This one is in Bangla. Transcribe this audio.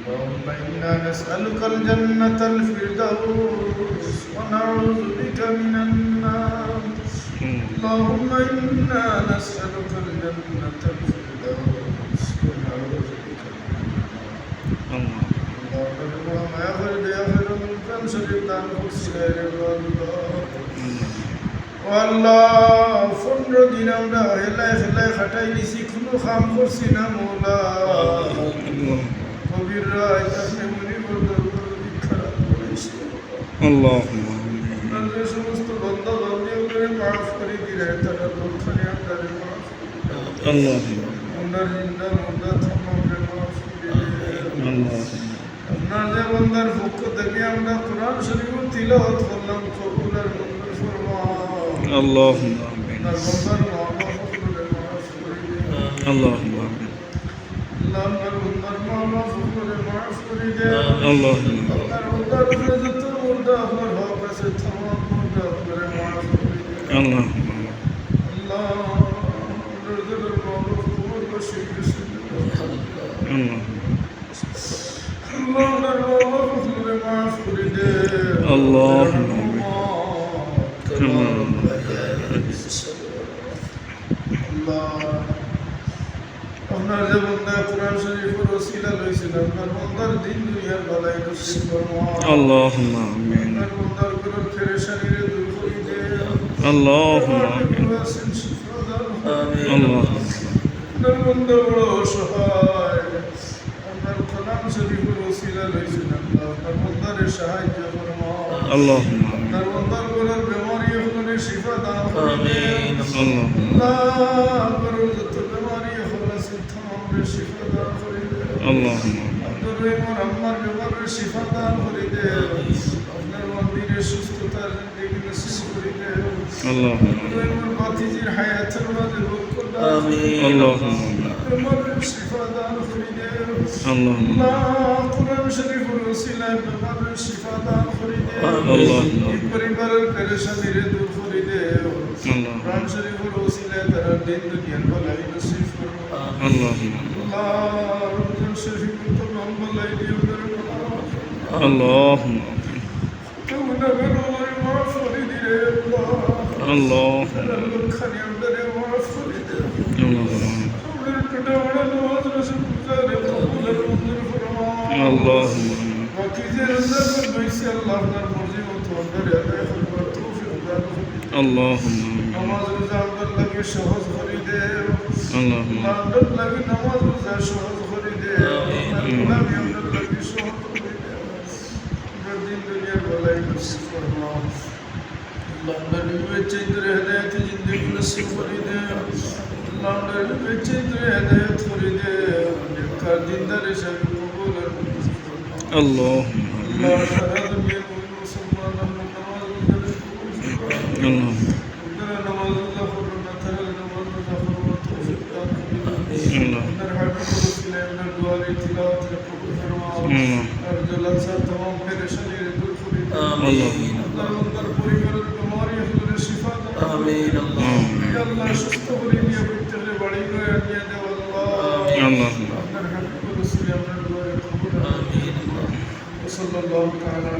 اللهم إنا نسألك الجنة الفردوس ونعوذ بك من النار اللهم إنا نسألك الجنة الفردوس ونعوذ بك من النار اللهم يا خير يا خير من فانصر الدار وسير আল্লাহ 15 দিন আমরা হেলায় হেলায় খাটাই দিছি কোনো কাম করছি না মওলা কবির রায় আপনি মনি বদর খারাপ করেছি আল্লাহুম্মা আমিন যে সমস্ত বান্দা বান্দিদের মাফ করে দিলে তারা দুঃখে আমাদের মাফ আল্লাহুম্মা আমরা জিন্দা মুর্দা তমামরে মাফ করে আল্লাহুম্মা আপনার যে বান্দার পক্ষ থেকে আমরা কোরআন শরীফ তিলাওয়াত করলাম কবুল আর মঞ্জুর ফরমাও اللهم آمين اللهم آمين اللهم আপনার যে বান্দা কোরআন শরীফের ওসিলা লইছেন আপনার বান্দার দিন দুনিয়ার ভালাই নসিব ফরমাও আল্লাহুম্মা আমিন আপনার বান্দার গুনাহ পেরেশানিরে দূর করে দেন আল্লাহুম্মা আমিন আমিন আল্লাহ আপনার বান্দা বড় অসহায় আপনার কোরআন শরীফের ওসিলা লইছেন আপনার বান্দারে সাহায্য ফরমাও আল্লাহুম্মা আপনার বান্দার গুনাহ বেমারি হলে শিফা দান আমিন আল্লাহ করুন যত বেমারি হলে সিদ্ধমরে শিফা দান করে দেন আল্লাহুম্মা আব্দুর রহমান আম্মার বেমারের শিফা দান করে দেন আপনার মন্দিরে সুস্থতার জিন্দেগি নসিব করে দেন আল্লাহুম্মা রহমান বাতিজির হায়াতের মাঝে বরকত দান আমিন আল্লাহুম্মা বেমারের শিফা দান করে দেন আল্লাহুম্মা কোরআন শরীফের ওসিলায় বেমারের শিফা দান করে দেন আল্লাহুম্মা পরিবারের পেরেশানিরে দূর করে দেন কোরআন শরীফের ওসিলায় তারা দিন দুনিয়ার ভালাই নসিব ফরমাও আল্লাহুম্মা আল্লাহ রমজান শরীফের তমাম ভালাই দিও আল্লাহুম্মা তোমরা বেরোরে মাফ করে দিরে আল্লাহ খানি আমদারে মাফ করে দে আল্লাহুম্মা আমাদের পেটে বড় নামাজ রসুল গুজারে কবুলের মঞ্জুর ফরমাও আল্লাহুম্মা বাকি যে রোজা করে বইছে আল্লাহ আপনার মর্জি মতো আমাদের আদায় করবার তৌফিক দান করুন আল্লাহুম্মা নামাজ রোজা আমাদের লাগে সহজ করে দে আল্লাহুম্মা আমাদের লাগে নামাজ রোজা সহজ করে দে আল্লাহ আমাদের লাগে সহজ করে দে আমরা দিন দুনিয়ার ভালাই নসিব ফরমাও আল্লাহ নবী বেচেন্দ্রে হেদায়েত জিন্দেগি নসিব করে দে আল্লাহ নবী বেচেন্দ্রে হেদায়েত করে দে নেককার দিনদার হিসাবে কবুল আর মঞ্জুর ফরমাও আল্লাহুম্মা আল্লাহ সারা দুনিয়ার মুসলমান আমরা নামাজ রোজা কবুল ফরমাও নামাজ রোজা করুন না তাহলে নামাজ রোজা করবার তৌফিক দান করুন আমিন আপনার হাবিবের ওসিলায় আপনার দুআরে তিলাওয়াত কবুল ফরমাও আর জলসা तमाम পেরেশানিরে দূর করে দিন আমিন আল্লাহ আপনার পরিবারের বেমারি হলে শিফা দান আমিন আল্লাহ ইয়া আল্লাহ সুস্থ করে নিয়ে করতে হলে বাড়ি করে নিয়ে দাও আল্লাহ আল্লাহ আপনার হাবিবের ওসিলায় আপনার দুআরে কবুল আমিন আল্লাহ সাল্লাল্লাহু তাআলা